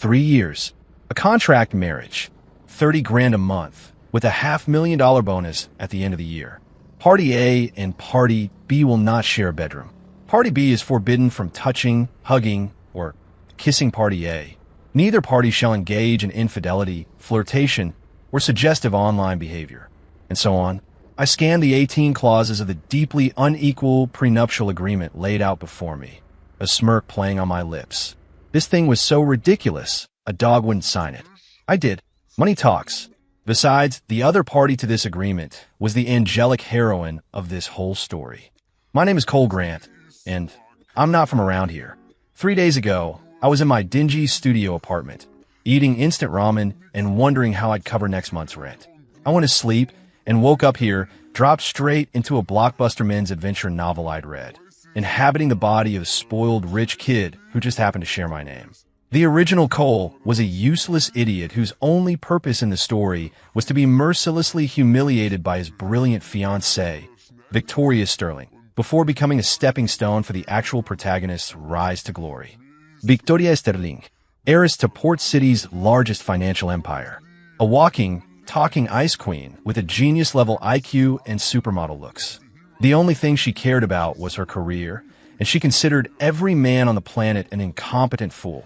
3 years. A contract marriage. 30 grand a month, with a $500,000 bonus at the end of the year. Party A and Party B will not share a bedroom. Party B is forbidden from touching, hugging, or kissing Party A. Neither party shall engage in infidelity, flirtation, or suggestive online behavior, and so on. I scanned the 18 clauses of the deeply unequal prenuptial agreement laid out before me, a smirk playing on my lips. This thing was so ridiculous, a dog wouldn't sign it. I did. Money talks. Besides, the other party to this agreement was the angelic heroine of this whole story. My name is Cole Grant, and I'm not from around here. 3 days ago, I was in my dingy studio apartment, eating instant ramen and wondering how I'd cover next month's rent. I went to sleep and woke up here, dropped straight into a Blockbuster men's adventure novel I'd read, inhabiting the body of a spoiled rich kid who just happened to share my name. The original Cole was a useless idiot whose only purpose in the story was to be mercilessly humiliated by his brilliant fiancée, Victoria Sterling, before becoming a stepping stone for the actual protagonist's rise to glory. Victoria Sterling, heiress to Port City's largest financial empire, a walking, talking ice queen with a genius-level IQ and supermodel looks. The only thing she cared about was her career, and she considered every man on the planet an incompetent fool.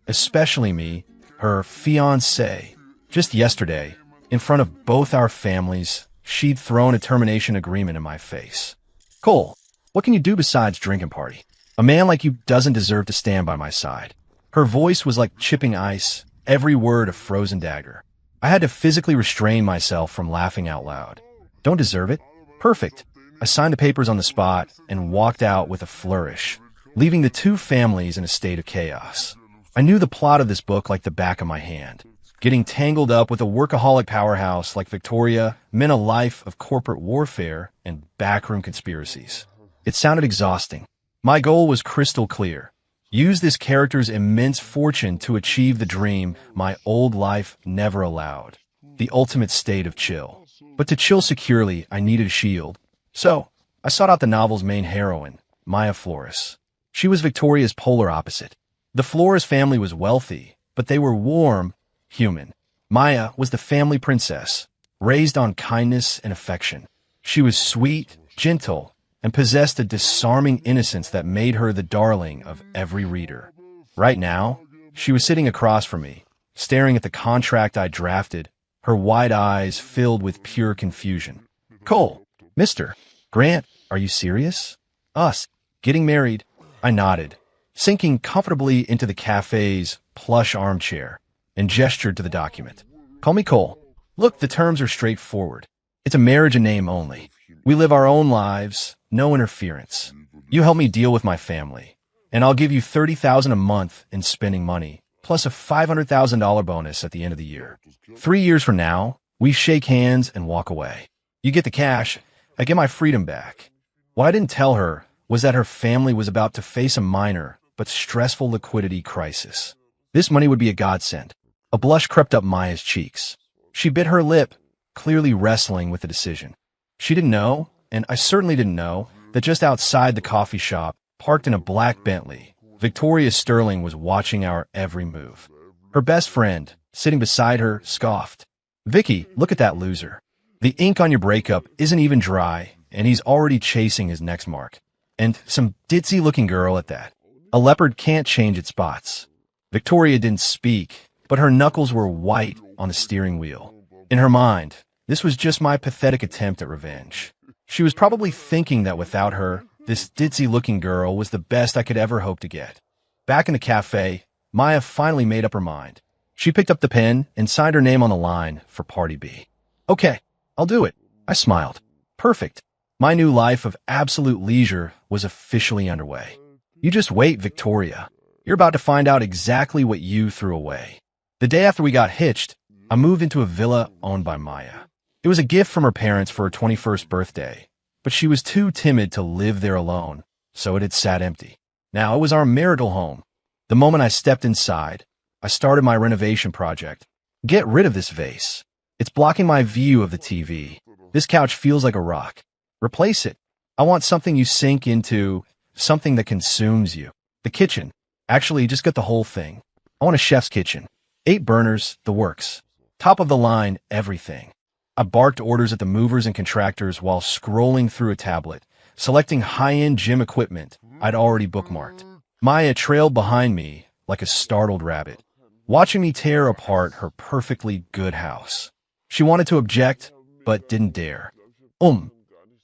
Especially me, her fiancé. Just yesterday, in front of both our families, she'd thrown a termination agreement in my face. Cole, what can you do besides drink and party? A man like you doesn't deserve to stand by my side. Her voice was like chipping ice, every word a frozen dagger. I had to physically restrain myself from laughing out loud. Don't deserve it? Perfect. I signed the papers on the spot and walked out with a flourish, leaving the two families in a state of chaos. I knew the plot of this book like the back of my hand. Getting tangled up with a workaholic powerhouse like Victoria meant a life of corporate warfare and backroom conspiracies. It sounded exhausting. My goal was crystal clear. Use this character's immense fortune to achieve the dream my old life never allowed. The ultimate state of chill. But to chill securely, I needed a shield. So, I sought out the novel's main heroine, Maya Flores. She was Victoria's polar opposite. The Flores family was wealthy, but they were warm, human. Maya was the family princess, raised on kindness and affection. She was sweet, gentle, and possessed a disarming innocence that made her the darling of every reader. Right now, she was sitting across from me, staring at the contract I drafted, her wide eyes filled with pure confusion. Cole, Mr. Grant, are you serious? Us, getting married? I nodded, sinking comfortably into the cafe's plush armchair, and gestured to the document. Call me Cole. Look, the terms are straightforward. It's a marriage in name only. We live our own lives, no interference. You help me deal with my family, and I'll give you $30,000 a month in spending money, plus a $500,000 bonus at the end of the year. 3 years from now, we shake hands and walk away. You get the cash, I get my freedom back. What I didn't tell her was that her family was about to face a minor but stressful liquidity crisis. This money would be a godsend. A blush crept up Maya's cheeks. She bit her lip, clearly wrestling with the decision. She didn't know, and I certainly didn't know, that just outside the coffee shop, parked in a black Bentley, Victoria Sterling was watching our every move. Her best friend, sitting beside her, scoffed. Vicky, look at that loser. The ink on your breakup isn't even dry, and he's already chasing his next mark. And some ditzy-looking girl at that. A leopard can't change its spots. Victoria didn't speak, but her knuckles were white on the steering wheel. In her mind, this was just my pathetic attempt at revenge. She was probably thinking that without her, this ditzy-looking girl was the best I could ever hope to get. Back in the cafe, Maya finally made up her mind. She picked up the pen and signed her name on the line for Party B. Okay, I'll do it. I smiled. Perfect. My new life of absolute leisure was officially underway. You just wait, Victoria. You're about to find out exactly what you threw away. The day after we got hitched, I moved into a villa owned by Maya. It was a gift from her parents for her 21st birthday, but she was too timid to live there alone, so it had sat empty. Now it was our marital home. The moment I stepped inside, I started my renovation project. Get rid of this vase. It's blocking my view of the TV. This couch feels like a rock. Replace it. I want something you sink into, something that consumes you. The kitchen. Actually, just get the whole thing. I want a chef's kitchen. 8 burners, the works. Top of the line, everything. I barked orders at the movers and contractors while scrolling through a tablet, selecting high-end gym equipment I'd already bookmarked. Maya trailed behind me like a startled rabbit, watching me tear apart her perfectly good house. She wanted to object, but didn't dare.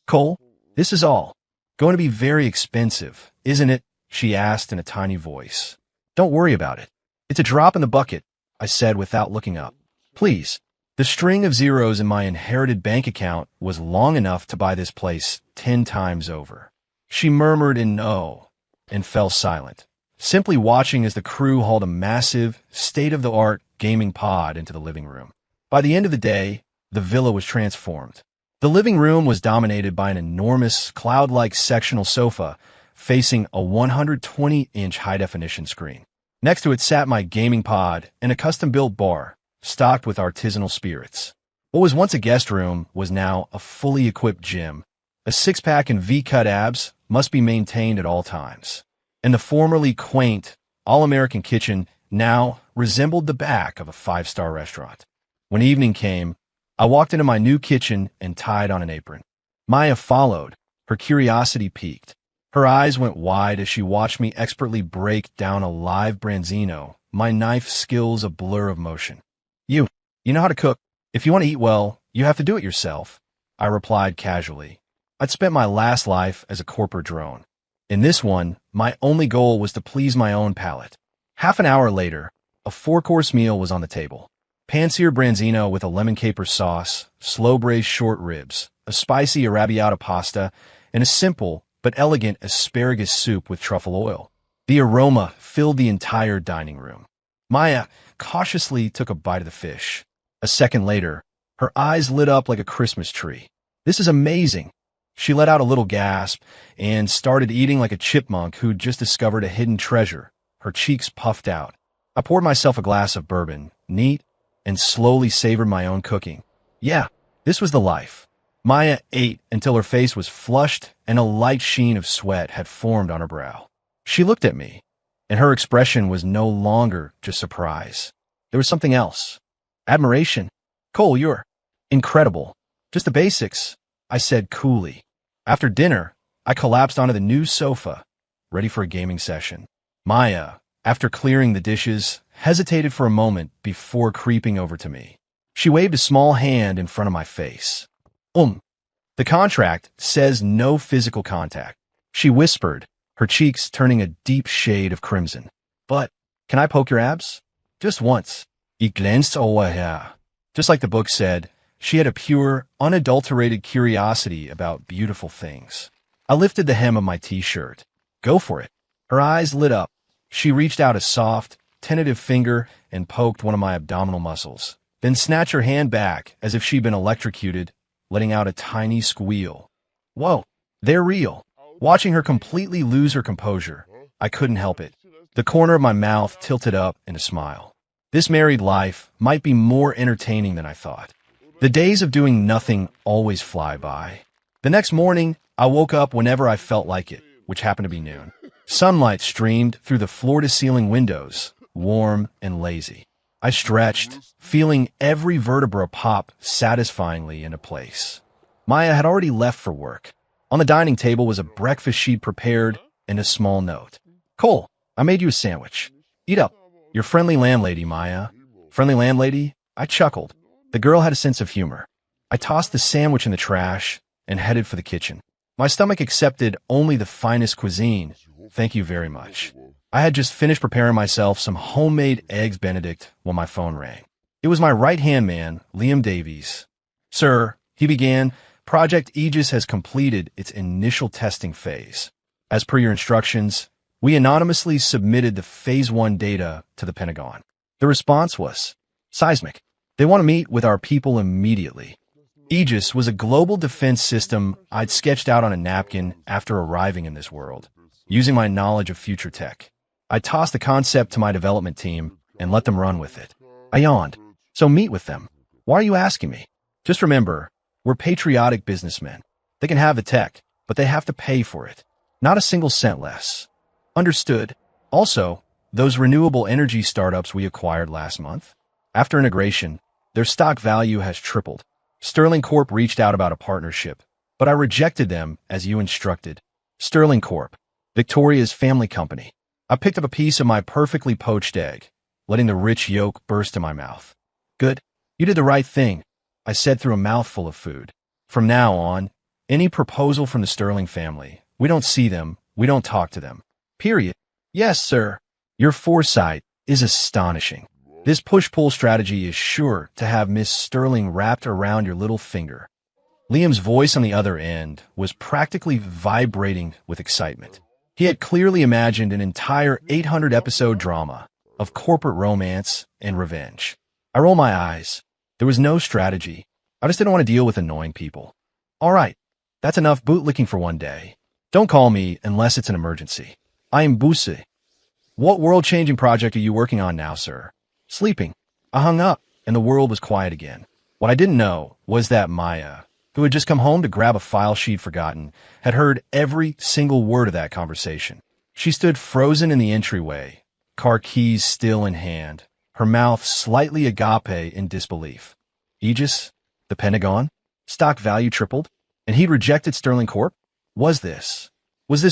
Cole, this is all going to be very expensive, isn't it? She asked in a tiny voice. Don't worry about it. It's a drop in the bucket, I said without looking up. Please. The string of zeros in my inherited bank account was long enough to buy this place 10 times over. She murmured in no and fell silent, simply watching as the crew hauled a massive, state-of-the-art gaming pod into the living room. By the end of the day, the villa was transformed. The living room was dominated by an enormous, cloud-like sectional sofa facing a 120-inch high-definition screen. Next to it sat my gaming pod and a custom-built bar, stocked with artisanal spirits. What was once a guest room was now a fully equipped gym. A six-pack and V-cut abs must be maintained at all times. And the formerly quaint, all-American kitchen now resembled the back of a 5-star restaurant. When evening came, I walked into my new kitchen and tied on an apron. Maya followed, her curiosity piqued. Her eyes went wide as she watched me expertly break down a live branzino, my knife skills a blur of motion. You know how to cook. If you want to eat well, you have to do it yourself, I replied casually. I'd spent my last life as a corporate drone. In this one, my only goal was to please my own palate. Half an hour later, a 4-course meal was on the table. Pan-seared branzino with a lemon caper sauce, slow-braised short ribs, a spicy arrabbiata pasta, and a simple but elegant asparagus soup with truffle oil. The aroma filled the entire dining room. Maya cautiously took a bite of the fish. A second later, her eyes lit up like a Christmas tree. This is amazing. She let out a little gasp and started eating like a chipmunk who'd just discovered a hidden treasure, her cheeks puffed out. I poured myself a glass of bourbon, neat, and slowly savored my own cooking. Yeah, this was the life. Maya ate until her face was flushed and a light sheen of sweat had formed on her brow. She looked at me, and her expression was no longer just surprise. There was something else. Admiration. Cole, you're incredible. Just the basics, I said coolly. After dinner, I collapsed onto the new sofa, ready for a gaming session. Maya, after clearing the dishes, hesitated for a moment before creeping over to me. She waved a small hand in front of my face. The contract says no physical contact, she whispered, her cheeks turning a deep shade of crimson. But, can I poke your abs? Just once. Ich glänzt her. Just like the book said, she had a pure, unadulterated curiosity about beautiful things. I lifted the hem of my t-shirt. Go for it. Her eyes lit up. She reached out a soft, tentative finger and poked one of my abdominal muscles, then snatched her hand back as if she'd been electrocuted, letting out a tiny squeal. Whoa, they're real. Watching her completely lose her composure, I couldn't help it. The corner of my mouth tilted up in a smile. This married life might be more entertaining than I thought. The days of doing nothing always fly by. The next morning, I woke up whenever I felt like it, which happened to be noon. Sunlight streamed through the floor-to-ceiling windows, warm and lazy. I stretched, feeling every vertebra pop satisfyingly into place. Maya had already left for work. On the dining table was a breakfast she'd prepared and a small note. Cole, I made you a sandwich. Eat up. Your friendly landlady, Maya. Friendly landlady? I chuckled. The girl had a sense of humor. I tossed the sandwich in the trash and headed for the kitchen. My stomach accepted only the finest cuisine. Thank you very much. I had just finished preparing myself some homemade eggs Benedict when my phone rang. It was my right-hand man, Liam Davies. Sir, he began, Project Aegis has completed its initial testing phase. As per your instructions, we anonymously submitted the Phase 1 data to the Pentagon. The response was seismic. They want to meet with our people immediately. Aegis was a global defense system I'd sketched out on a napkin after arriving in this world, using my knowledge of future tech. I tossed the concept to my development team and let them run with it. I yawned. So meet with them. Why are you asking me? Just remember, we're patriotic businessmen. They can have the tech, but they have to pay for it. Not a single cent less. Understood. Also, those renewable energy startups we acquired last month. After integration, their stock value has tripled. Sterling Corp reached out about a partnership, but I rejected them as you instructed. Sterling Corp, Victoria's family company. I picked up a piece of my perfectly poached egg, letting the rich yolk burst in my mouth. Good. You did the right thing, I said through a mouthful of food. From now on, any proposal from the Sterling family, we don't see them, we don't talk to them. Period. Yes, sir. Your foresight is astonishing. This push-pull strategy is sure to have Miss Sterling wrapped around your little finger. Liam's voice on the other end was practically vibrating with excitement. He had clearly imagined an entire 800-episode drama of corporate romance and revenge. I rolled my eyes. There was no strategy. I just didn't want to deal with annoying people. All right, that's enough bootlicking for one day. Don't call me unless it's an emergency. I am Busse. What world-changing project are you working on now, sir? Sleeping. I hung up, and the world was quiet again. What I didn't know was that Maya, who had just come home to grab a file she'd forgotten, had heard every single word of that conversation. She stood frozen in the entryway, car keys still in hand, her mouth slightly agape in disbelief. Aegis? The Pentagon? Stock value tripled? And he'd rejected Sterling Corp? Was this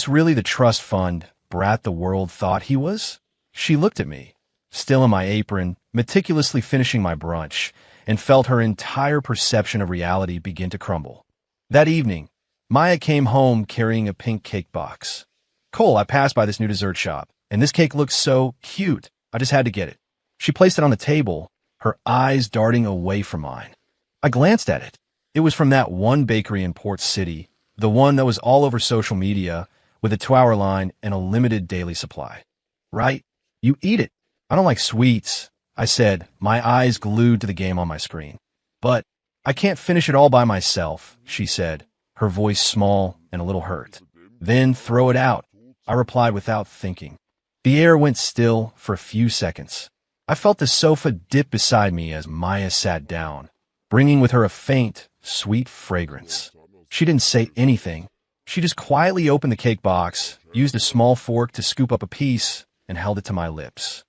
really the trust fund brat the world thought he was? She looked at me, still in my apron, meticulously finishing my brunch, and felt her entire perception of reality begin to crumble. That evening, Maya came home carrying a pink cake box. Cole, I passed by this new dessert shop, and this cake looks so cute. I just had to get it. She placed it on the table, her eyes darting away from mine. I glanced at it. It was from that one bakery in Port City, the one that was all over social media, with a 2-hour line and a limited daily supply. Right? You eat it. I don't like sweets, I said, my eyes glued to the game on my screen. But I can't finish it all by myself, she said, her voice small and a little hurt. Then throw it out, I replied without thinking. The air went still for a few seconds. I felt the sofa dip beside me as Maya sat down, bringing with her a faint, sweet fragrance. She didn't say anything. She just quietly opened the cake box, used a small fork to scoop up a piece, and held it to my lips.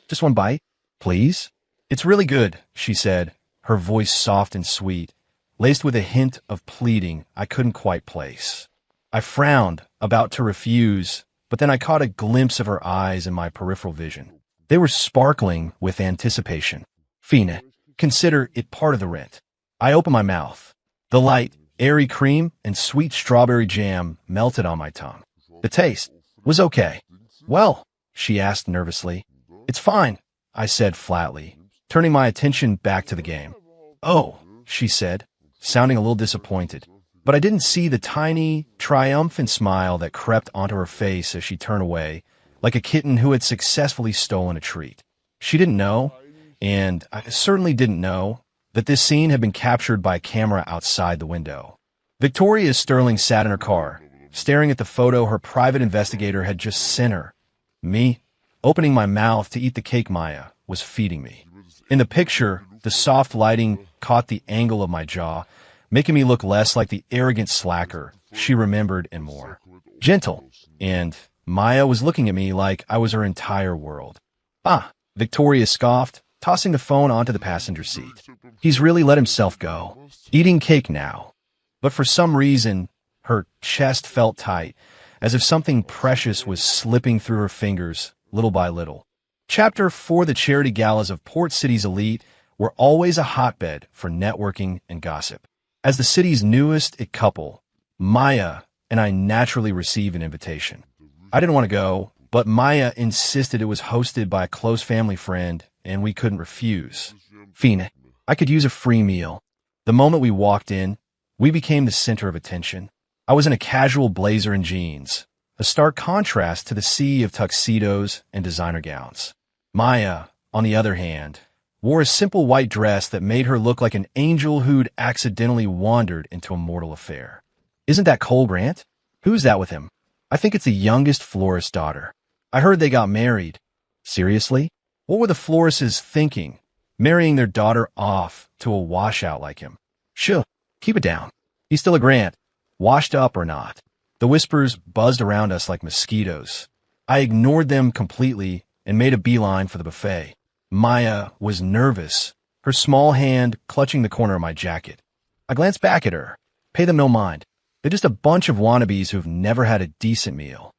Just one bite, please? It's really good, she said, her voice soft and sweet, laced with a hint of pleading I couldn't quite place. I frowned, about to refuse, but then I caught a glimpse of her eyes in my peripheral vision. They were sparkling with anticipation. Fina, consider it part of the rent. I opened my mouth. The light, airy cream and sweet strawberry jam melted on my tongue. The taste was okay. Well, she asked nervously. It's fine, I said flatly, turning my attention back to the game. Oh, she said, sounding a little disappointed. But I didn't see the tiny, triumphant smile that crept onto her face as she turned away, like a kitten who had successfully stolen a treat. She didn't know, and I certainly didn't know, that this scene had been captured by a camera outside the window. Victoria Sterling sat in her car, staring at the photo her private investigator had just sent her. Me, opening my mouth to eat the cake Maya was feeding me. In the picture, the soft lighting caught the angle of my jaw, making me look less like the arrogant slacker she remembered and more gentle, and Maya was looking at me like I was her entire world. Ah, Victoria scoffed, tossing the phone onto the passenger seat. He's really let himself go. Eating cake now. But for some reason, her chest felt tight, as if something precious was slipping through her fingers, little by little. Chapter 4. The charity galas of Port City's elite were always a hotbed for networking and gossip. As the city's newest couple, Maya and I naturally received an invitation. I didn't want to go, but Maya insisted it was hosted by a close family friend, and we couldn't refuse. Fina, I could use a free meal. The moment we walked in, we became the center of attention. I was in a casual blazer and jeans, a stark contrast to the sea of tuxedos and designer gowns. Maya, on the other hand, wore a simple white dress that made her look like an angel who'd accidentally wandered into a mortal affair. Isn't that Cole Grant? Who's that with him? I think it's the youngest florist's daughter. I heard they got married. Seriously? What were the florists thinking, marrying their daughter off to a washout like him? Sure, keep it down. He's still a Grant, washed up or not. The whispers buzzed around us like mosquitoes. I ignored them completely and made a beeline for the buffet. Maya was nervous, her small hand clutching the corner of my jacket. I glanced back at her. Pay them no mind. They're just a bunch of wannabes who've never had a decent meal.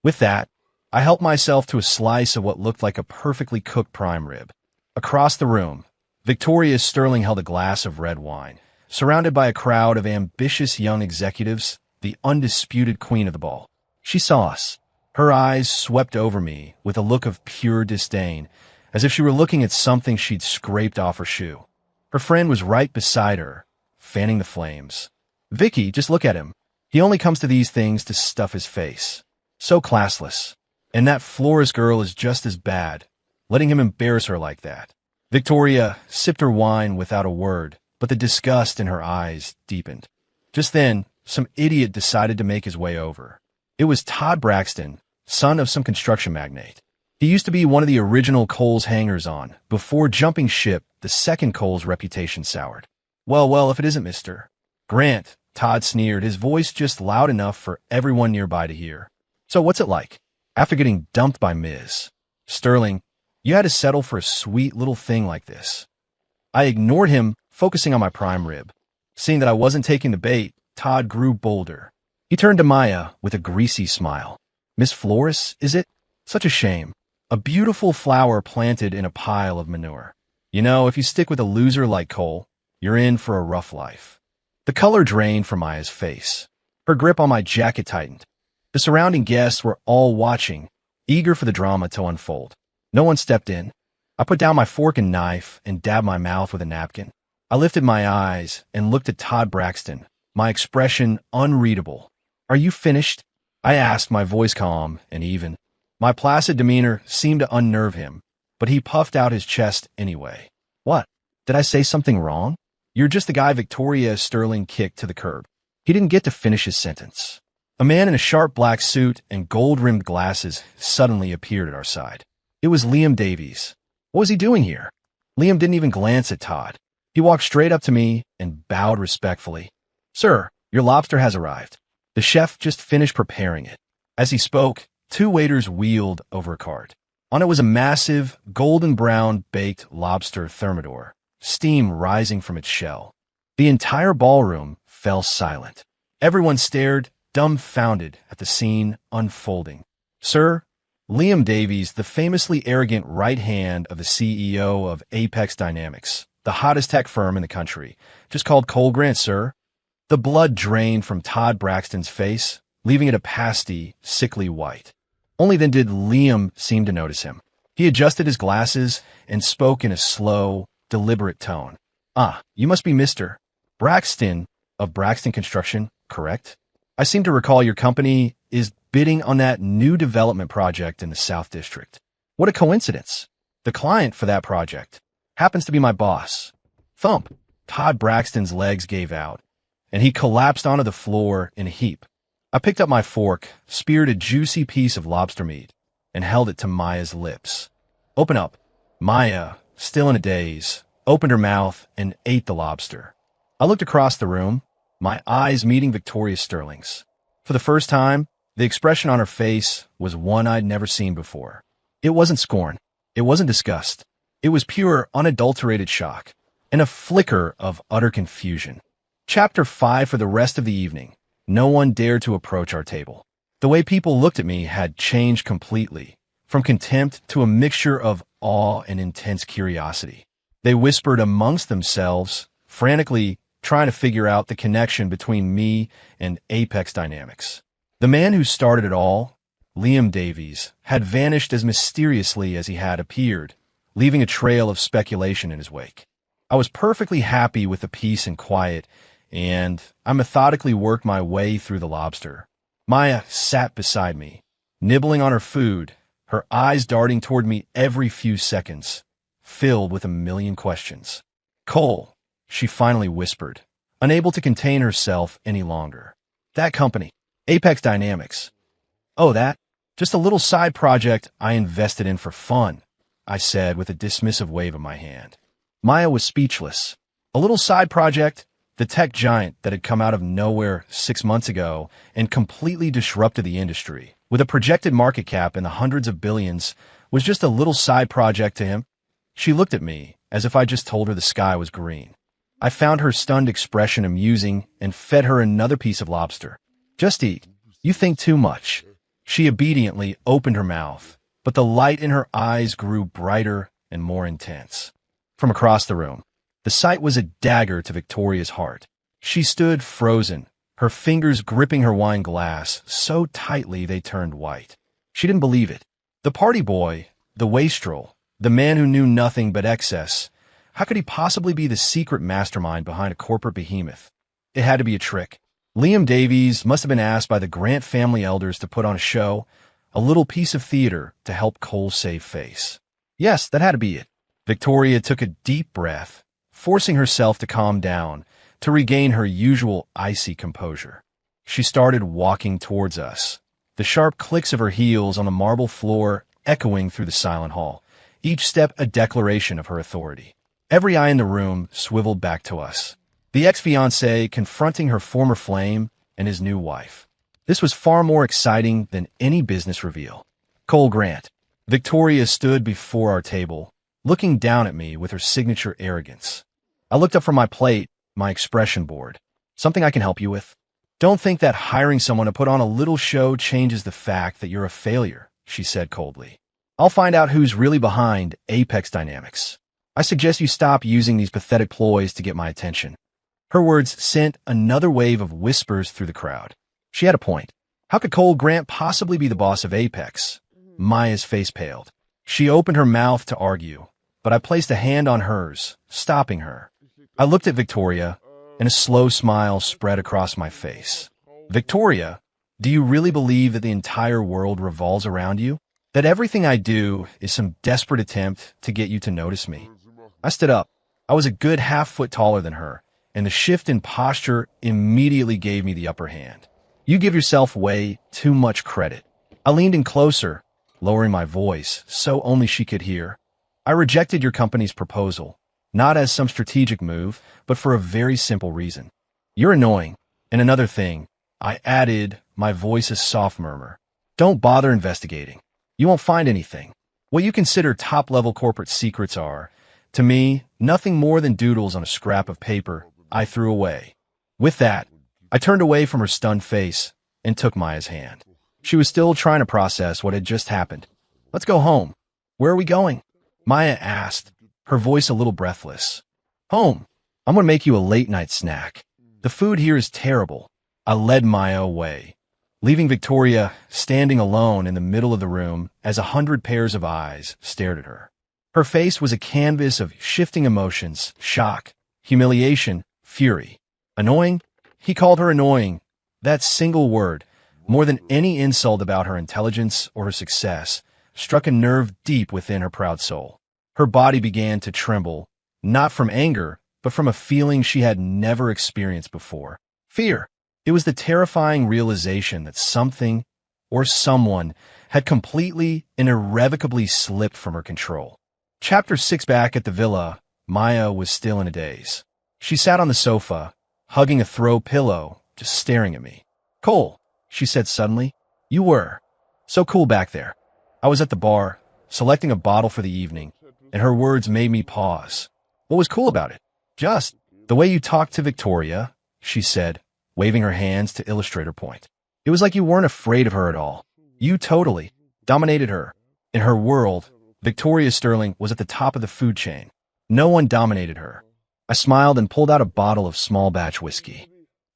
With that, I helped myself to a slice of what looked like a perfectly cooked prime rib. Across the room, Victoria Sterling held a glass of red wine. Surrounded by a crowd of ambitious young executives, the undisputed queen of the ball. She saw us. Her eyes swept over me with a look of pure disdain, as if she were looking at something she'd scraped off her shoe. Her friend was right beside her, fanning the flames. Vicky, just look at him. He only comes to these things to stuff his face. So classless. And that Flores girl is just as bad, letting him embarrass her like that. Victoria sipped her wine without a word, but the disgust in her eyes deepened. Just then, some idiot decided to make his way over. It was Todd Braxton, son of some construction magnate. He used to be one of the original Kohl's hangers-on. Before jumping ship, the second Kohl's reputation soured. Well, if it isn't Mr. Grant, Todd sneered, his voice just loud enough for everyone nearby to hear. So what's it like? After getting dumped by Ms. Sterling, you had to settle for a sweet little thing like this. I ignored him, focusing on my prime rib. Seeing that I wasn't taking the bait, Todd grew bolder. He turned to Maya with a greasy smile. Miss Flores, is it? Such a shame. A beautiful flower planted in a pile of manure. You know, if you stick with a loser like Cole, you're in for a rough life. The color drained from Maya's face. Her grip on my jacket tightened. The surrounding guests were all watching, eager for the drama to unfold. No one stepped in. I put down my fork and knife and dabbed my mouth with a napkin. I lifted my eyes and looked at Todd Braxton, my expression unreadable. Are you finished? I asked, my voice calm and even. My placid demeanor seemed to unnerve him, but he puffed out his chest anyway. What? Did I say something wrong? You're just the guy Victoria Sterling kicked to the curb. He didn't get to finish his sentence. A man in a sharp black suit and gold-rimmed glasses suddenly appeared at our side. It was Liam Davies. What was he doing here? Liam didn't even glance at Todd. He walked straight up to me and bowed respectfully. Sir, your lobster has arrived. The chef just finished preparing it. As he spoke, two waiters wheeled over a cart. On it was a massive, golden-brown baked lobster thermidor, steam rising from its shell. The entire ballroom fell silent. Everyone stared, dumbfounded, at the scene unfolding. Sir, Liam Davies, the famously arrogant right hand of the CEO of Apex Dynamics, the hottest tech firm in the country, just called Cole Grant, sir. The blood drained from Todd Braxton's face, leaving it a pasty, sickly white. Only then did Liam seem to notice him. He adjusted his glasses and spoke in a slow, deliberate tone. Ah, you must be Mr. Braxton of Braxton Construction, correct? I seem to recall your company is bidding on that new development project in the South District. What a coincidence. The client for that project happens to be my boss. Thump. Todd Braxton's legs gave out, and he collapsed onto the floor in a heap. I picked up my fork, speared a juicy piece of lobster meat, and held it to Maya's lips. Open up. Maya, still in a daze, opened her mouth and ate the lobster. I looked across the room, my eyes meeting Victoria Sterling's. For the first time, the expression on her face was one I'd never seen before. It wasn't scorn. It wasn't disgust. It was pure, unadulterated shock, and a flicker of utter confusion. Chapter 5 for the rest of the evening. No one dared to approach our table. The way people looked at me had changed completely, from contempt to a mixture of awe and intense curiosity. They whispered amongst themselves, frantically trying to figure out the connection between me and Apex Dynamics. The man who started it all, Liam Davies, had vanished as mysteriously as he had appeared, leaving a trail of speculation in his wake. I was perfectly happy with the peace and quiet, and I methodically worked my way through the lobster. Maya sat beside me, nibbling on her food, her eyes darting toward me every few seconds, filled with a million questions. Cole, she finally whispered, unable to contain herself any longer. That company, Apex Dynamics. Oh, that? Just a little side project I invested in for fun, I said with a dismissive wave of my hand. Maya was speechless. A little side project? The tech giant that had come out of nowhere 6 months ago and completely disrupted the industry. With a projected market cap in the hundreds of billions, was just a little side project to him. She looked at me as if I just told her the sky was green. I found her stunned expression amusing and fed her another piece of lobster. Just eat. You think too much. She obediently opened her mouth, but the light in her eyes grew brighter and more intense. From across the room, the sight was a dagger to Victoria's heart. She stood frozen, her fingers gripping her wine glass so tightly they turned white. She didn't believe it. The party boy, the wastrel, the man who knew nothing but excess, how could he possibly be the secret mastermind behind a corporate behemoth? It had to be a trick. Liam Davies must have been asked by the Grant family elders to put on a show, a little piece of theater to help Cole save face. Yes, that had to be it. Victoria took a deep breath, forcing herself to calm down, to regain her usual icy composure. She started walking towards us, the sharp clicks of her heels on the marble floor echoing through the silent hall, each step a declaration of her authority. Every eye in the room swiveled back to us. The ex-fiancé confronting her former flame and his new wife. This was far more exciting than any business reveal. Cole Grant. Victoria stood before our table, looking down at me with her signature arrogance. I looked up from my plate, my expression board. Something I can help you with? Don't think that hiring someone to put on a little show changes the fact that you're a failure, she said coldly. I'll find out who's really behind Apex Dynamics. I suggest you stop using these pathetic ploys to get my attention. Her words sent another wave of whispers through the crowd. She had a point. How could Cole Grant possibly be the boss of Apex? Maya's face paled. She opened her mouth to argue, but I placed a hand on hers, stopping her. I looked at Victoria, and a slow smile spread across my face. Victoria, do you really believe that the entire world revolves around you? That everything I do is some desperate attempt to get you to notice me? I stood up. I was a good half-foot taller than her, and the shift in posture immediately gave me the upper hand. You give yourself way too much credit. I leaned in closer, lowering my voice so only she could hear. I rejected your company's proposal, not as some strategic move, but for a very simple reason. You're annoying. And another thing, I added, my voice a soft murmur. Don't bother investigating. You won't find anything. What you consider top-level corporate secrets are, to me, nothing more than doodles on a scrap of paper I threw away. With that, I turned away from her stunned face and took Maya's hand. She was still trying to process what had just happened. Let's go home. Where are we going? Maya asked, her voice a little breathless. Home. I'm going to make you a late-night snack. The food here is terrible. I led Maya away, leaving Victoria standing alone in the middle of the room as 100 pairs of eyes stared at her. Her face was a canvas of shifting emotions, shock, humiliation, fury. Annoying? He called her annoying. That single word, more than any insult about her intelligence or her success, struck a nerve deep within her proud soul. Her body began to tremble, not from anger, but from a feeling she had never experienced before. Fear. It was the terrifying realization that something or someone had completely and irrevocably slipped from her control. Chapter 6. Back at the villa, Maya was still in a daze. She sat on the sofa, hugging a throw pillow, just staring at me. Cole, she said suddenly, you were so cool back there. I was at the bar, selecting a bottle for the evening, and her words made me pause. What was cool about it? Just the way you talked to Victoria, she said, waving her hands to illustrate her point. It was like you weren't afraid of her at all. You totally dominated her. In her world, Victoria Sterling was at the top of the food chain. No one dominated her. I smiled and pulled out a bottle of small batch whiskey.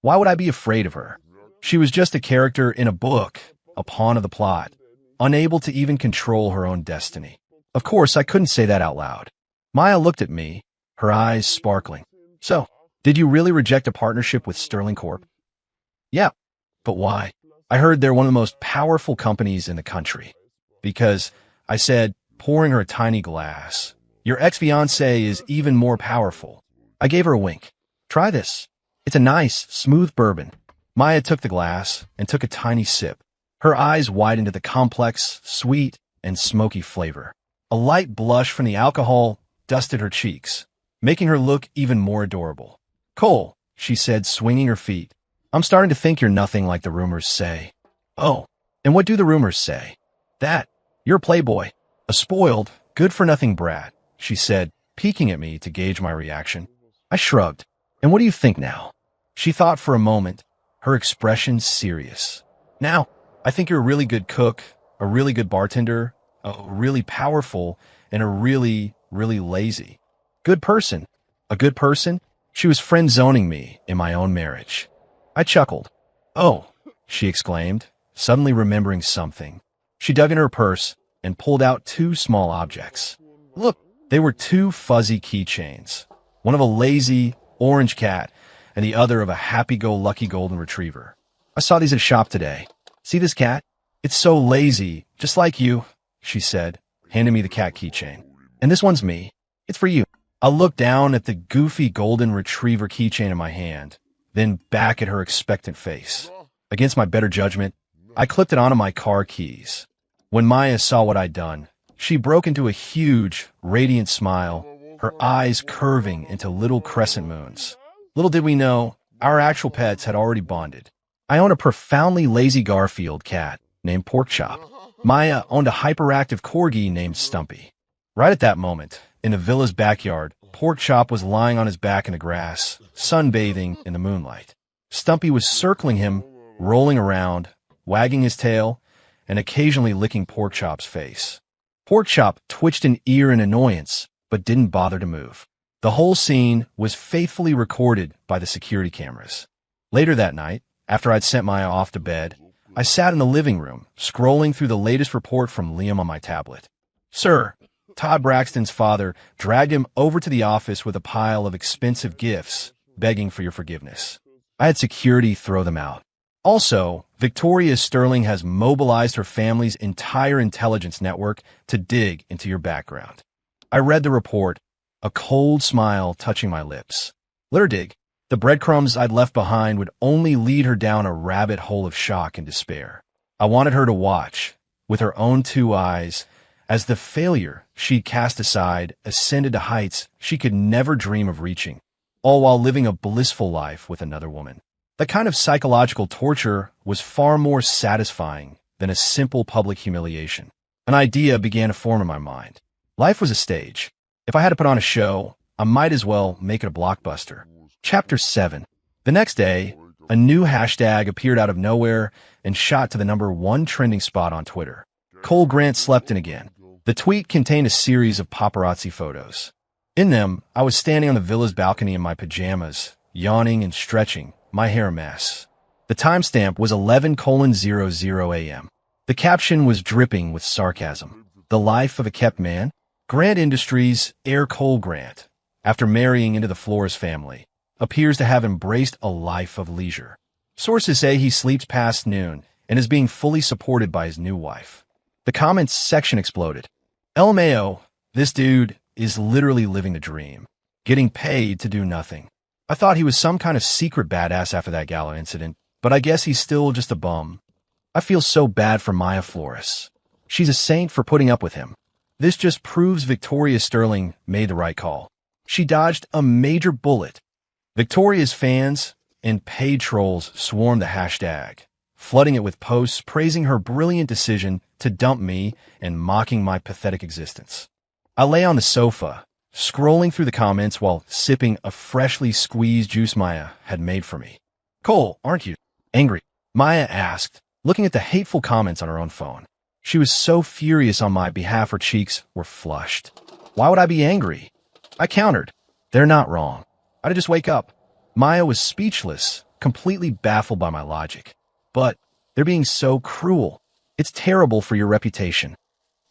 Why would I be afraid of her? She was just a character in a book, a pawn of the plot, unable to even control her own destiny. Of course, I couldn't say that out loud. Maya looked at me, her eyes sparkling. So, did you really reject a partnership with Sterling Corp? Yeah, but why? I heard they're one of the most powerful companies in the country. Because, I said, pouring her a tiny glass, your ex-fiancé is even more powerful. I gave her a wink. Try this. It's a nice, smooth bourbon. Maya took the glass and took a tiny sip. Her eyes widened at the complex, sweet, and smoky flavor. A light blush from the alcohol dusted her cheeks, making her look even more adorable. Cole, she said, swinging her feet, I'm starting to think you're nothing like the rumors say. Oh, and what do the rumors say? That you're a playboy. A spoiled, good-for-nothing brat, she said, peeking at me to gauge my reaction. I shrugged. And what do you think now? She thought for a moment, her expression serious. Now, I think you're a really good cook, a really good bartender, a really powerful, and a really, really lazy. Good person. A good person? She was friend-zoning me in my own marriage. I chuckled. Oh, she exclaimed, suddenly remembering something. She dug in her purse and pulled out two small objects. Look, they were two fuzzy keychains, one of a lazy, orange cat and the other of a happy-go-lucky golden retriever. I saw these at a shop today. See this cat? It's so lazy, just like you, she said, handing me the cat keychain. And this one's me. It's for you. I looked down at the goofy golden retriever keychain in my hand, then back at her expectant face. Against my better judgment, I clipped it onto my car keys. When Maya saw what I'd done, she broke into a huge, radiant smile, her eyes curving into little crescent moons. Little did we know, our actual pets had already bonded. I own a profoundly lazy Garfield cat named Porkchop. Maya owned a hyperactive corgi named Stumpy. Right at that moment, in the villa's backyard, Porkchop was lying on his back in the grass, sunbathing in the moonlight. Stumpy was circling him, rolling around, wagging his tail, and occasionally licking Porkchop's face. Porkchop twitched an ear in annoyance, but didn't bother to move. The whole scene was faithfully recorded by the security cameras. Later that night, after I'd sent Maya off to bed, I sat in the living room, scrolling through the latest report from Liam on my tablet. Sir, Todd Braxton's father dragged him over to the office with a pile of expensive gifts, begging for your forgiveness. I had security throw them out. Also, Victoria Sterling has mobilized her family's entire intelligence network to dig into your background. I read the report, a cold smile touching my lips. Let her dig. The breadcrumbs I'd left behind would only lead her down a rabbit hole of shock and despair. I wanted her to watch, with her own two eyes, as the failure she'd cast aside ascended to heights she could never dream of reaching, all while living a blissful life with another woman. That kind of psychological torture was far more satisfying than a simple public humiliation. An idea began to form in my mind. Life was a stage. If I had to put on a show, I might as well make it a blockbuster. Chapter 7. The next day, a new hashtag appeared out of nowhere and shot to the #1 trending spot on Twitter. Cole Grant slept in again. The tweet contained a series of paparazzi photos. In them, I was standing on the villa's balcony in my pajamas, yawning and stretching, my hair a mess. The timestamp was 11:00 a.m. The caption was dripping with sarcasm. The life of a kept man? Grant Industries' heir Cole Grant, after marrying into the Flores family, appears to have embraced a life of leisure. Sources say he sleeps past noon and is being fully supported by his new wife. The comments section exploded. LMAO, this dude is literally living the dream, getting paid to do nothing. I thought he was some kind of secret badass after that gala incident, but I guess he's still just a bum. I feel so bad for Maya Flores. She's a saint for putting up with him. This just proves Victoria Sterling made the right call. She dodged a major bullet. Victoria's fans and paid trolls swarmed the hashtag, flooding it with posts praising her brilliant decision to dump me and mocking my pathetic existence. I lay on the sofa, scrolling through the comments while sipping a freshly squeezed juice Maya had made for me. Cole, aren't you angry? Maya asked, looking at the hateful comments on her own phone. She was so furious on my behalf her cheeks were flushed. Why would I be angry? I countered. They're not wrong. I'd just wake up. Maya was speechless, completely baffled by my logic. But they're being so cruel. It's terrible for your reputation.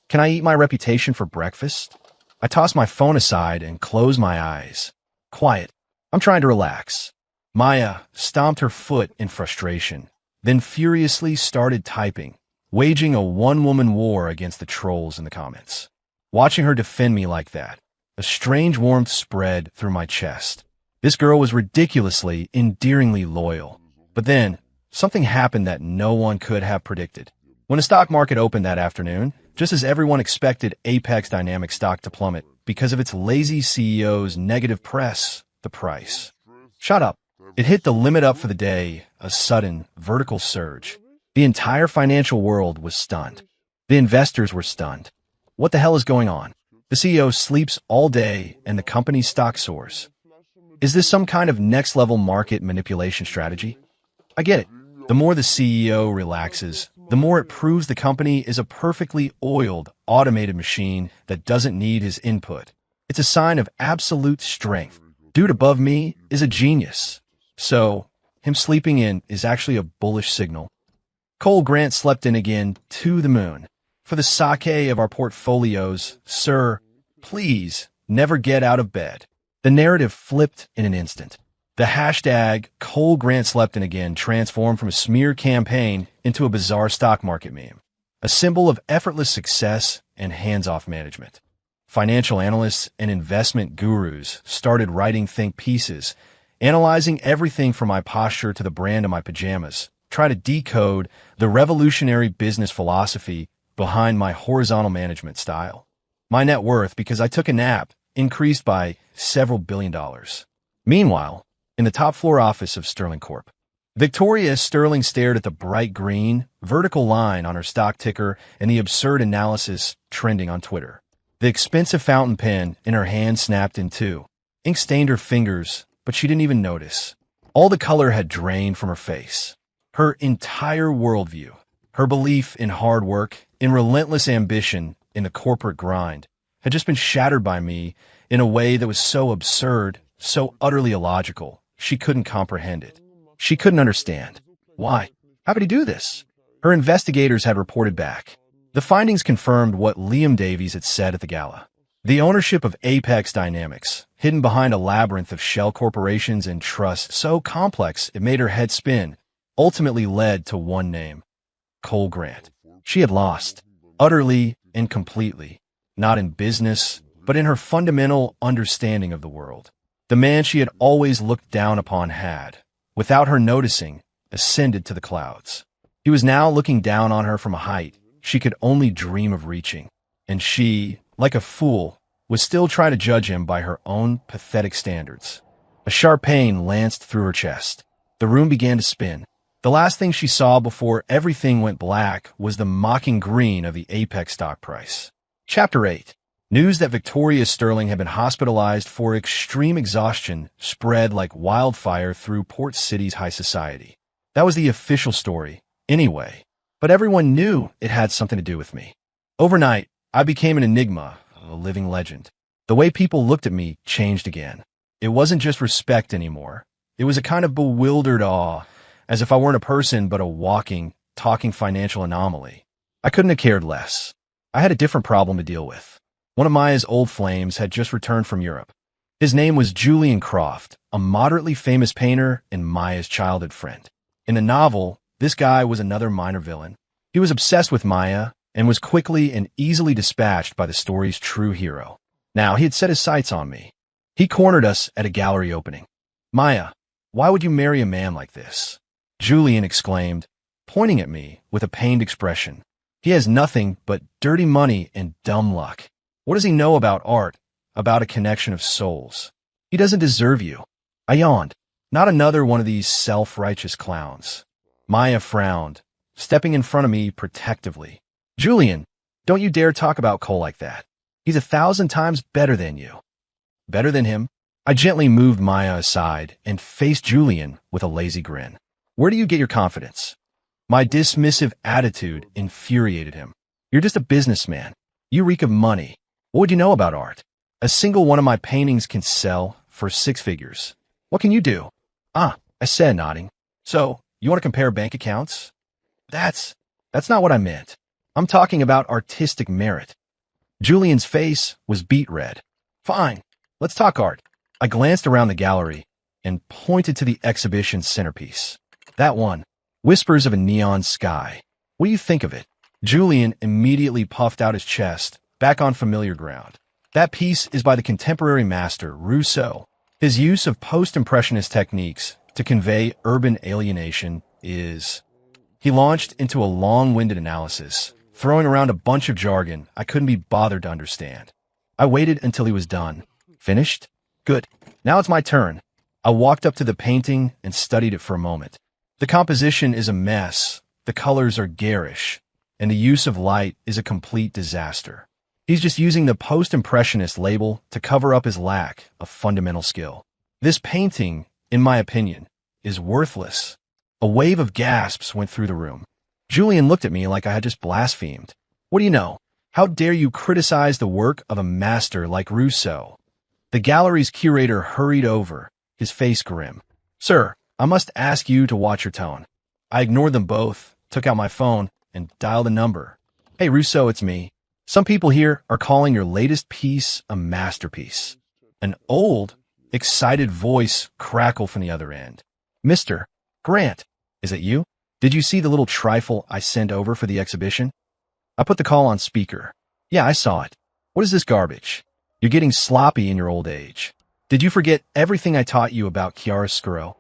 Can I eat my reputation for breakfast? I tossed my phone aside and closed my eyes. Quiet. I'm trying to relax. Maya stomped her foot in frustration, then furiously started typing, waging a one-woman war against the trolls in the comments. Watching her defend me like that, a strange warmth spread through my chest. This girl was ridiculously, endearingly loyal. But then, something happened that no one could have predicted. When the stock market opened that afternoon, just as everyone expected Apex Dynamics stock to plummet because of its lazy CEO's negative press, the price shot up. It hit the limit up for the day, a sudden, vertical surge. The entire financial world was stunned. The investors were stunned. What the hell is going on? The CEO sleeps all day and the company's stock soars. Is this some kind of next-level market manipulation strategy? I get it. The more the CEO relaxes, the more it proves the company is a perfectly oiled, automated machine that doesn't need his input. It's a sign of absolute strength. Dude above me is a genius. So, him sleeping in is actually a bullish signal. Cole Grant slept in again to the moon. For the sake of our portfolios, sir, please never get out of bed. The narrative flipped in an instant. The hashtag Cole Grant slept in again transformed from a smear campaign into a bizarre stock market meme, a symbol of effortless success and hands-off management. Financial analysts and investment gurus started writing think pieces, analyzing everything from my posture to the brand of my pajamas, try to decode the revolutionary business philosophy behind my horizontal management style. My net worth, because I took a nap, increased by several $billion. Meanwhile, in the top floor office of Sterling Corp, Victoria Sterling stared at the bright green, vertical line on her stock ticker and the absurd analysis trending on Twitter. The expensive fountain pen in her hand snapped in two. Ink stained her fingers, but she didn't even notice. All the color had drained from her face. Her entire worldview, her belief in hard work, in relentless ambition, in the corporate grind, had just been shattered by me in a way that was so absurd, so utterly illogical, she couldn't comprehend it. She couldn't understand. Why? How could he do this? Her investigators had reported back. The findings confirmed what Liam Davies had said at the gala. The ownership of Apex Dynamics, hidden behind a labyrinth of shell corporations and trusts so complex it made her head spin, ultimately led to one name: Cole Grant. She had lost, utterly and completely, not in business, but in her fundamental understanding of the world. The man she had always looked down upon had, without her noticing, ascended to the clouds. He was now looking down on her from a height she could only dream of reaching, and she, like a fool, was still trying to judge him by her own pathetic standards. A sharp pain lanced through her chest. The room began to spin. The last thing she saw before everything went black was the mocking green of the Apex stock price. Chapter 8. News that Victoria Sterling had been hospitalized for extreme exhaustion spread like wildfire through Port City's high society. That was the official story, anyway. But everyone knew it had something to do with me. Overnight, I became an enigma, a living legend. The way people looked at me changed again. It wasn't just respect anymore. It was a kind of bewildered awe, as if I weren't a person but a walking, talking financial anomaly. I couldn't have cared less. I had a different problem to deal with. One of Maya's old flames had just returned from Europe. His name was Julian Croft, a moderately famous painter and Maya's childhood friend. In the novel, this guy was another minor villain. He was obsessed with Maya and was quickly and easily dispatched by the story's true hero. Now, he had set his sights on me. He cornered us at a gallery opening. "Maya, why would you marry a man like this?" Julian exclaimed, pointing at me with a pained expression. "He has nothing but dirty money and dumb luck. What does he know about art, about a connection of souls? He doesn't deserve you." I yawned. Not another one of these self-righteous clowns. Maya frowned, stepping in front of me protectively. "Julian, don't you dare talk about Cole like that. He's 1,000 times better than you." Better than him? I gently moved Maya aside and faced Julian with a lazy grin. "Where do you get your confidence?" My dismissive attitude infuriated him. "You're just a businessman. You reek of money. What would you know about art? A single one of my paintings can sell for 6 figures. What can you do?" "Ah," I said, nodding. "So, you want to compare bank accounts?" That's not what I meant. I'm talking about artistic merit." Julian's face was beet red. "Fine, let's talk art." I glanced around the gallery and pointed to the exhibition's centerpiece. "That one, Whispers of a Neon Sky. What do you think of it?" Julian immediately puffed out his chest, back on familiar ground. "That piece is by the contemporary master, Rousseau. His use of post-impressionist techniques to convey urban alienation is..." He launched into a long-winded analysis, throwing around a bunch of jargon I couldn't be bothered to understand. I waited until he was done. "Finished? Good. Now it's my turn." I walked up to the painting and studied it for a moment. The composition is a mess, the colors are garish, and the use of light is a complete disaster. He's just using the post-impressionist label to cover up his lack of fundamental skill. This painting, in my opinion, is worthless. A wave of gasps went through the room. Julian looked at me like I had just blasphemed. What do you know? How dare you criticize the work of a master like Rousseau? The gallery's curator hurried over, his face grim. Sir, I must ask you to watch your tone. I ignored them both, took out my phone, and dialed a number. Hey, Rousseau, it's me. Some people here are calling your latest piece a masterpiece. An old, excited voice crackled from the other end. Mr. Grant, is it you? Did you see the little trifle I sent over for the exhibition? I put the call on speaker. Yeah, I saw it. What is this garbage? You're getting sloppy in your old age. Did you forget everything I taught you about chiaroscuro?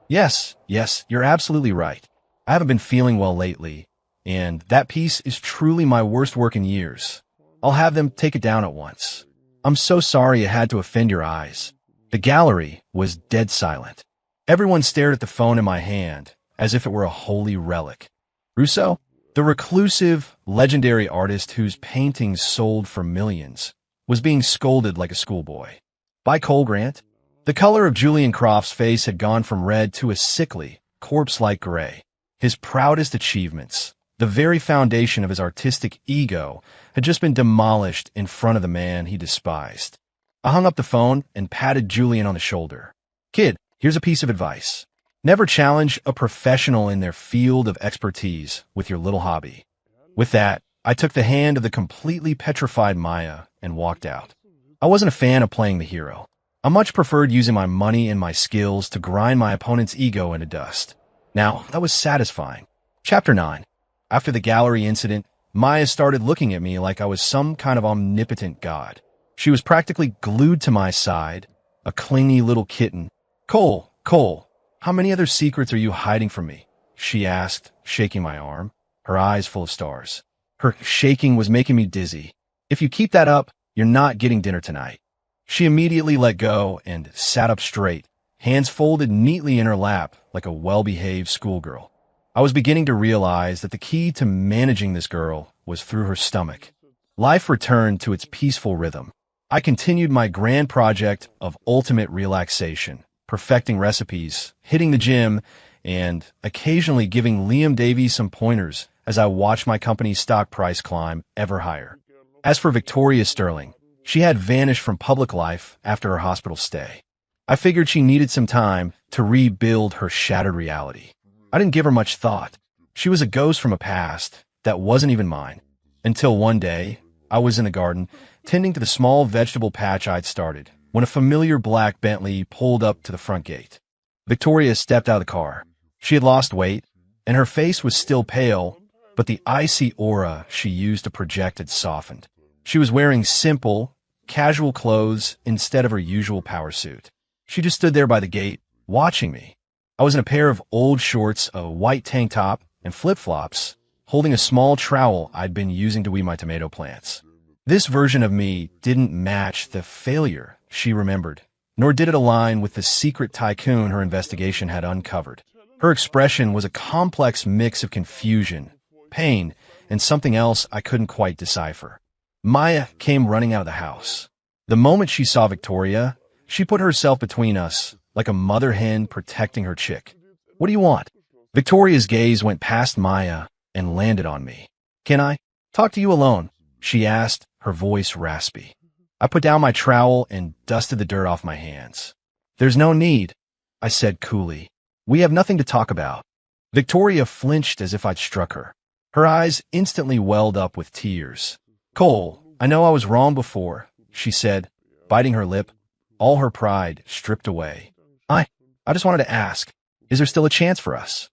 Yes, you're absolutely right. I haven't been feeling well lately, and that piece is truly my worst work in years. I'll have them take it down at once. I'm so sorry it had to offend your eyes. The gallery was dead silent. Everyone stared at the phone in my hand, as if it were a holy relic. Rousseau, the reclusive, legendary artist whose paintings sold for millions, was being scolded like a schoolboy. By Cole Grant? The color of Julian Croft's face had gone from red to a sickly, corpse-like gray. His proudest achievements, the very foundation of his artistic ego, had just been demolished in front of the man he despised. I hung up the phone and patted Julian on the shoulder. Kid, here's a piece of advice. Never challenge a professional in their field of expertise with your little hobby. With that, I took the hand of the completely petrified Maya and walked out. I wasn't a fan of playing the hero. I much preferred using my money and my skills to grind my opponent's ego into dust. Now, that was satisfying. Chapter 9. After the gallery incident, Maya started looking at me like I was some kind of omnipotent god. She was practically glued to my side, a clingy little kitten. Cole, how many other secrets are you hiding from me? She asked, shaking my arm, her eyes full of stars. Her shaking was making me dizzy. If you keep that up, you're not getting dinner tonight. She immediately let go and sat up straight, hands folded neatly in her lap like a well-behaved schoolgirl. I was beginning to realize that the key to managing this girl was through her stomach. Life returned to its peaceful rhythm. I continued my grand project of ultimate relaxation, perfecting recipes, hitting the gym, and occasionally giving Liam Davies some pointers as I watched my company's stock price climb ever higher. As for Victoria Sterling, she had vanished from public life after her hospital stay. I figured she needed some time to rebuild her shattered reality. I didn't give her much thought. She was a ghost from a past that wasn't even mine. Until one day, I was in the garden, tending to the small vegetable patch I'd started, when a familiar black Bentley pulled up to the front gate. Victoria stepped out of the car. She had lost weight, and her face was still pale, but the icy aura she used to project had softened. She was wearing simple, casual clothes instead of her usual power suit. She just stood there by the gate, watching me. I was in a pair of old shorts, a white tank top, and flip-flops, holding a small trowel I'd been using to weed my tomato plants. This version of me didn't match the failure she remembered, nor did it align with the secret tycoon her investigation had uncovered. Her expression was a complex mix of confusion, pain, and something else I couldn't quite decipher. Maya came running out of the house. The moment she saw Victoria, she put herself between us, like a mother hen protecting her chick. What do you want? Victoria's gaze went past Maya and landed on me. Can I talk to you alone? She asked, her voice raspy. I put down my trowel and dusted the dirt off my hands. There's no need, I said coolly. We have nothing to talk about. Victoria flinched as if I'd struck her. Her eyes instantly welled up with tears. Cole, I know I was wrong before, she said, biting her lip, all her pride stripped away. I just wanted to ask, is there still a chance for us?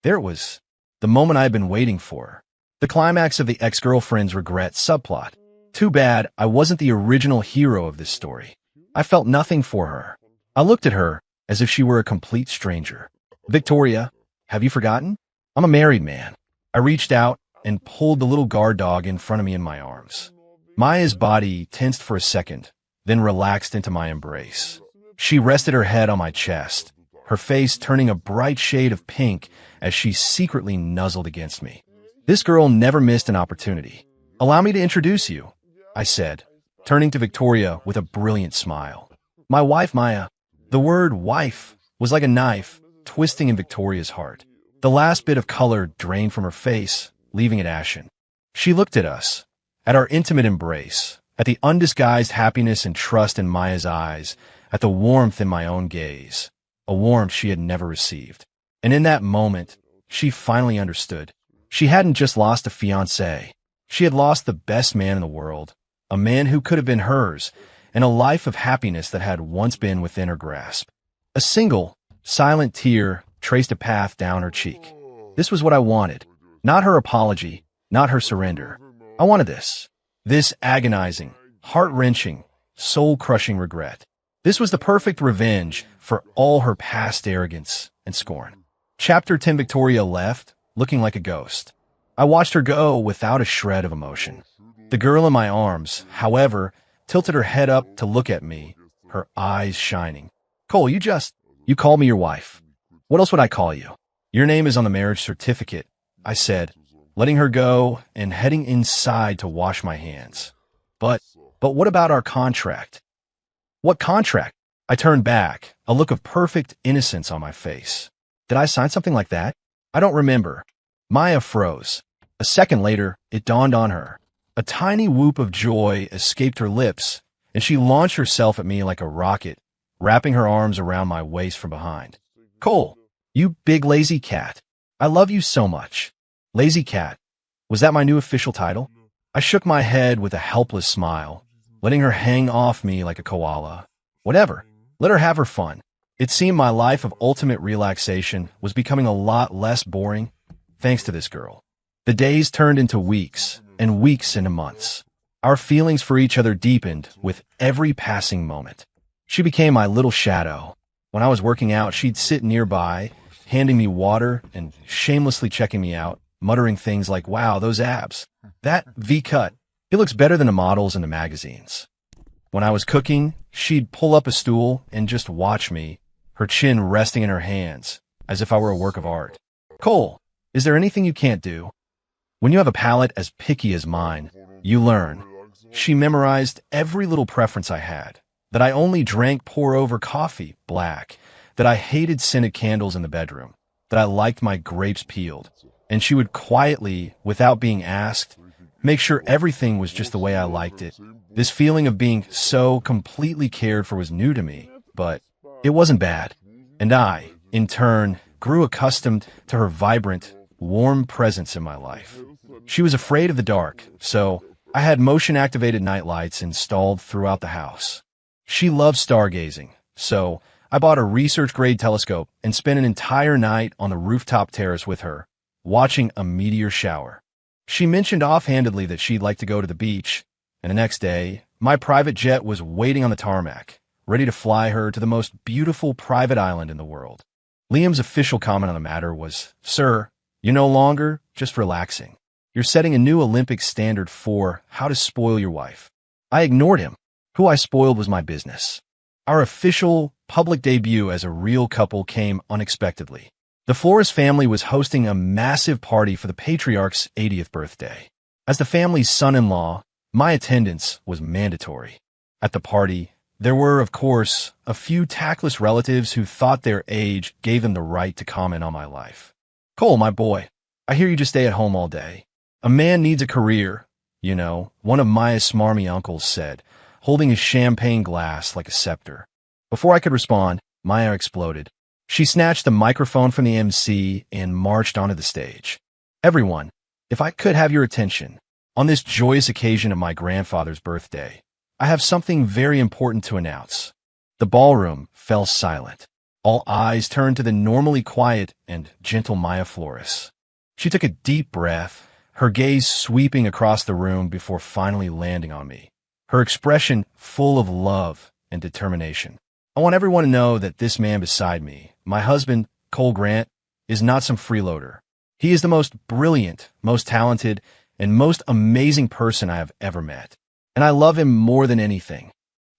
There it was, the moment I had been waiting for. The climax of the ex-girlfriend's regret subplot. Too bad I wasn't the original hero of this story. I felt nothing for her. I looked at her as if she were a complete stranger. Victoria, have you forgotten? I'm a married man. I reached out and pulled the little guard dog in front of me in my arms. Maya's body tensed for a second, then relaxed into my embrace. She rested her head on my chest, her face turning a bright shade of pink as she secretly nuzzled against me. This girl never missed an opportunity. Allow me to introduce you. I said, turning to Victoria with a brilliant smile. My wife, Maya. The word wife was like a knife twisting in Victoria's heart. The last bit of color drained from her face, leaving it ashen. She looked at us, at our intimate embrace, at the undisguised happiness and trust in Maya's eyes, at the warmth in my own gaze, a warmth she had never received. And in that moment, she finally understood. She hadn't just lost a fiancé. She had lost the best man in the world, a man who could have been hers, and a life of happiness that had once been within her grasp. A single, silent tear traced a path down her cheek. This was what I wanted. Not her apology, not her surrender. I wanted this. This agonizing, heart-wrenching, soul-crushing regret. This was the perfect revenge for all her past arrogance and scorn. Chapter 10. Victoria left, looking like a ghost. I watched her go without a shred of emotion. The girl in my arms, however, tilted her head up to look at me, her eyes shining. Cole, you called me your wife. What else would I call you? Your name is on the marriage certificate, I said, letting her go and heading inside to wash my hands. But what about our contract? What contract? I turned back, a look of perfect innocence on my face. Did I sign something like that? I don't remember. Maya froze. A second later, it dawned on her. A tiny whoop of joy escaped her lips, and she launched herself at me like a rocket, wrapping her arms around my waist from behind. Cole, you big lazy cat. I love you so much. Lazy cat. Was that my new official title? I shook my head with a helpless smile, letting her hang off me like a koala. Whatever. Let her have her fun. It seemed my life of ultimate relaxation was becoming a lot less boring thanks to this girl. The days turned into weeks, and weeks into months. Our feelings for each other deepened with every passing moment. She became my little shadow. When I was working out, she'd sit nearby, handing me water and shamelessly checking me out, muttering things like, wow, those abs. That V-cut. It looks better than the models in the magazines. When I was cooking, she'd pull up a stool and just watch me, her chin resting in her hands, as if I were a work of art. Cole, is there anything you can't do? When you have a palate as picky as mine, you learn. She memorized every little preference I had, that I only drank pour-over coffee, black, that I hated scented candles in the bedroom, that I liked my grapes peeled, and she would quietly, without being asked, make sure everything was just the way I liked it. This feeling of being so completely cared for was new to me, but it wasn't bad. And I, in turn, grew accustomed to her vibrant, warm presence in my life. She was afraid of the dark, so I had motion-activated nightlights installed throughout the house. She loved stargazing, so I bought a research-grade telescope and spent an entire night on the rooftop terrace with her, watching a meteor shower. She mentioned offhandedly that she'd like to go to the beach, and the next day, my private jet was waiting on the tarmac, ready to fly her to the most beautiful private island in the world. Liam's official comment on the matter was, "Sir, you're no longer just relaxing. You're setting a new Olympic standard for how to spoil your wife." I ignored him. Who I spoiled was my business. Our official, public debut as a real couple came unexpectedly. The Flores family was hosting a massive party for the patriarch's 80th birthday. As the family's son-in-law, my attendance was mandatory. At the party, there were, of course, a few tactless relatives who thought their age gave them the right to comment on my life. Cole, my boy, I hear you just stay at home all day. A man needs a career, you know, one of Maya's smarmy uncles said, holding his champagne glass like a scepter. Before I could respond, Maya exploded. She snatched the microphone from the MC and marched onto the stage. Everyone, if I could have your attention, on this joyous occasion of my grandfather's birthday, I have something very important to announce. The ballroom fell silent. All eyes turned to the normally quiet and gentle Maya Flores. She took a deep breath, her gaze sweeping across the room before finally landing on me, her expression full of love and determination. I want everyone to know that this man beside me, my husband, Cole Grant, is not some freeloader. He is the most brilliant, most talented, and most amazing person I have ever met. And I love him more than anything.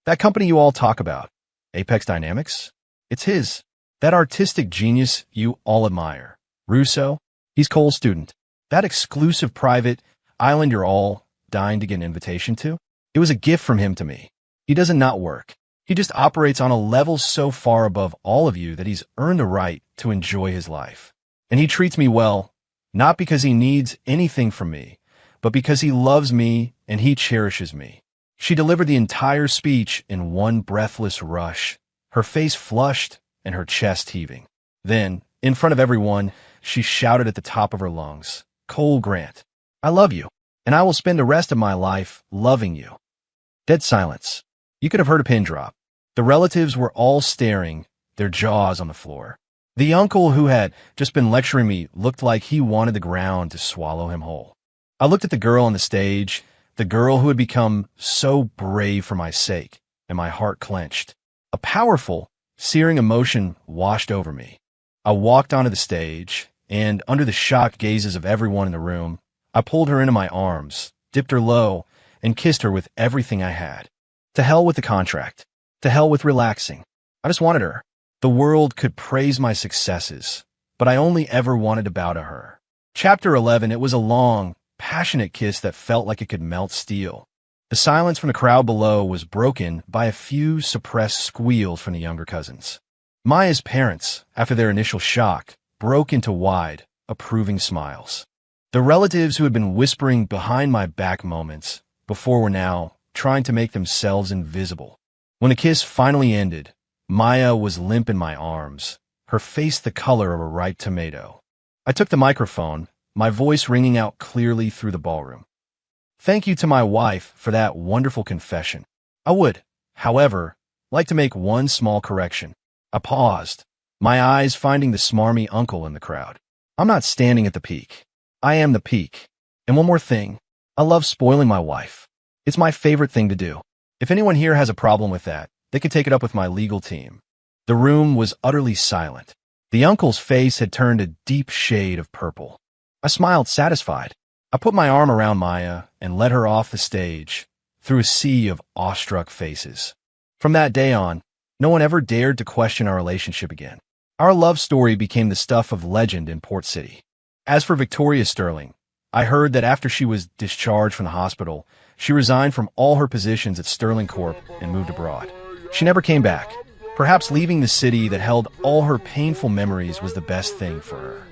That company you all talk about, Apex Dynamics, it's his. That artistic genius you all admire. Russo, he's Cole's student. That exclusive private island you're all dying to get an invitation to, It was a gift from him to me. He doesn't not work. He just operates on a level so far above all of you that he's earned the right to enjoy his life. And he treats me well, not because he needs anything from me, but because he loves me and he cherishes me. She delivered the entire speech in one breathless rush, her face flushed and her chest heaving. Then, in front of everyone, she shouted at the top of her lungs, "Cole Grant, I love you, and I will spend the rest of my life loving you." Dead silence. You could have heard a pin drop. The relatives were all staring, their jaws on the floor. The uncle who had just been lecturing me looked like he wanted the ground to swallow him whole. I looked at the girl on the stage, the girl who had become so brave for my sake, and my heart clenched. A powerful, searing emotion washed over me. I walked onto the stage, and under the shocked gazes of everyone in the room, I pulled her into my arms, dipped her low, and kissed her with everything I had. To hell with the contract. To hell with relaxing. I just wanted her. The world could praise my successes, but I only ever wanted to bow to her. Chapter 11, it was a long, passionate kiss that felt like it could melt steel. The silence from the crowd below was broken by a few suppressed squeals from the younger cousins. Maya's parents, after their initial shock, broke into wide, approving smiles. The relatives who had been whispering behind my back moments before were now trying to make themselves invisible. When the kiss finally ended, Maya was limp in my arms, her face the color of a ripe tomato. I took the microphone, my voice ringing out clearly through the ballroom. Thank you to my wife for that wonderful confession. I would, however, like to make one small correction. I paused, my eyes finding the smarmy uncle in the crowd. I'm not standing at the peak. I am the peak. And one more thing, I love spoiling my wife. It's my favorite thing to do. If anyone here has a problem with that, they could take it up with my legal team. The room was utterly silent. The uncle's face had turned a deep shade of purple. I smiled satisfied. I put my arm around Maya and led her off the stage through a sea of awestruck faces. From that day on, no one ever dared to question our relationship again. Our love story became the stuff of legend in Port City. As for Victoria Sterling, I heard that after she was discharged from the hospital, she resigned from all her positions at Sterling Corp and moved abroad. She never came back. Perhaps leaving the city that held all her painful memories was the best thing for her.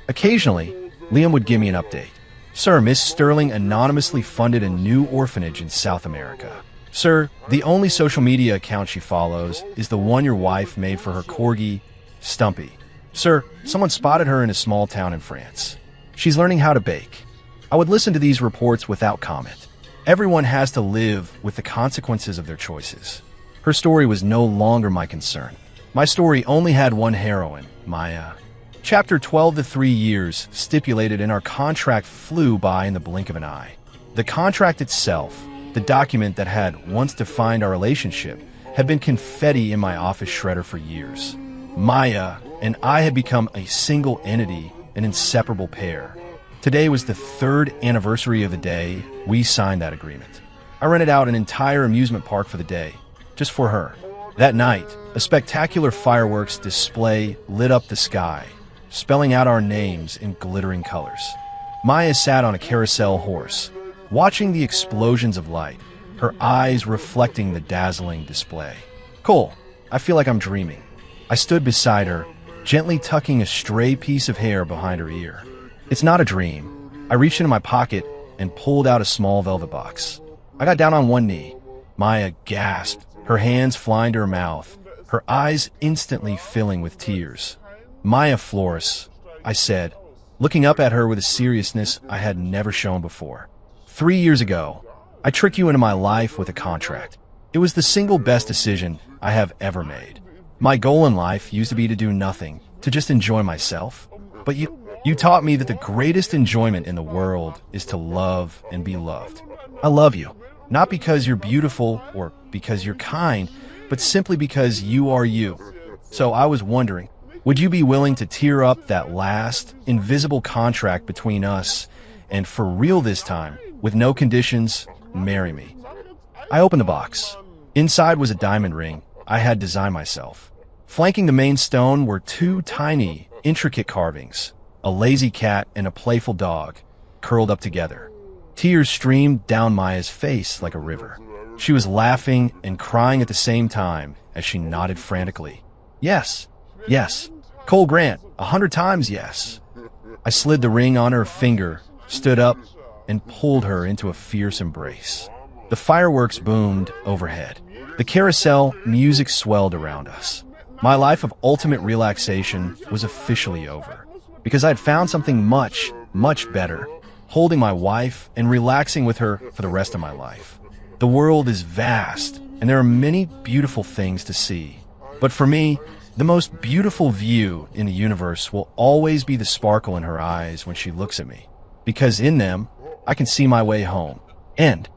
Occasionally, Liam would give me an update. Sir, Miss Sterling anonymously funded a new orphanage in South America. Sir, the only social media account she follows is the one your wife made for her corgi, Stumpy. Sir, someone spotted her in a small town in France. She's learning how to bake. I would listen to these reports without comment. Everyone has to live with the consequences of their choices. Her story was no longer my concern. My story only had one heroine, Maya. Chapter 12 to 3 years stipulated in our contract flew by in the blink of an eye. The contract itself, the document that had once defined our relationship, had been confetti in my office shredder for years. Maya and I had become a single entity, an inseparable pair. Today was the 3rd anniversary of the day we signed that agreement. I rented out an entire amusement park for the day, just for her. That night, a spectacular fireworks display lit up the sky, spelling out our names in glittering colors. Maya sat on a carousel horse, watching the explosions of light, her eyes reflecting the dazzling display. Cole, I feel like I'm dreaming. I stood beside her, gently tucking a stray piece of hair behind her ear. It's not a dream. I reached into my pocket and pulled out a small velvet box. I got down on one knee. Maya gasped, her hands flying to her mouth, her eyes instantly filling with tears. Maya Flores, I said, looking up at her with a seriousness I had never shown before. 3 years ago, I tricked you into my life with a contract. It was the single best decision I have ever made. My goal in life used to be to do nothing, to just enjoy myself. But you taught me that the greatest enjoyment in the world is to love and be loved. I love you, not because you're beautiful or because you're kind, but simply because you are you. So I was wondering, would you be willing to tear up that last, invisible contract between us and for real this time, with no conditions, marry me? I opened the box. Inside was a diamond ring I had designed myself. Flanking the main stone were 2 tiny, intricate carvings, a lazy cat and a playful dog, curled up together. Tears streamed down Maya's face like a river. She was laughing and crying at the same time as she nodded frantically. Yes, yes, Cole Grant, 100 times yes. I slid the ring on her finger, stood up, and pulled her into a fierce embrace. The fireworks boomed overhead. The carousel music swelled around us. My life of ultimate relaxation was officially over, because I had found something much, much better, holding my wife and relaxing with her for the rest of my life. The world is vast, and there are many beautiful things to see. But for me, the most beautiful view in the universe will always be the sparkle in her eyes when she looks at me, because in them, I can see my way home. And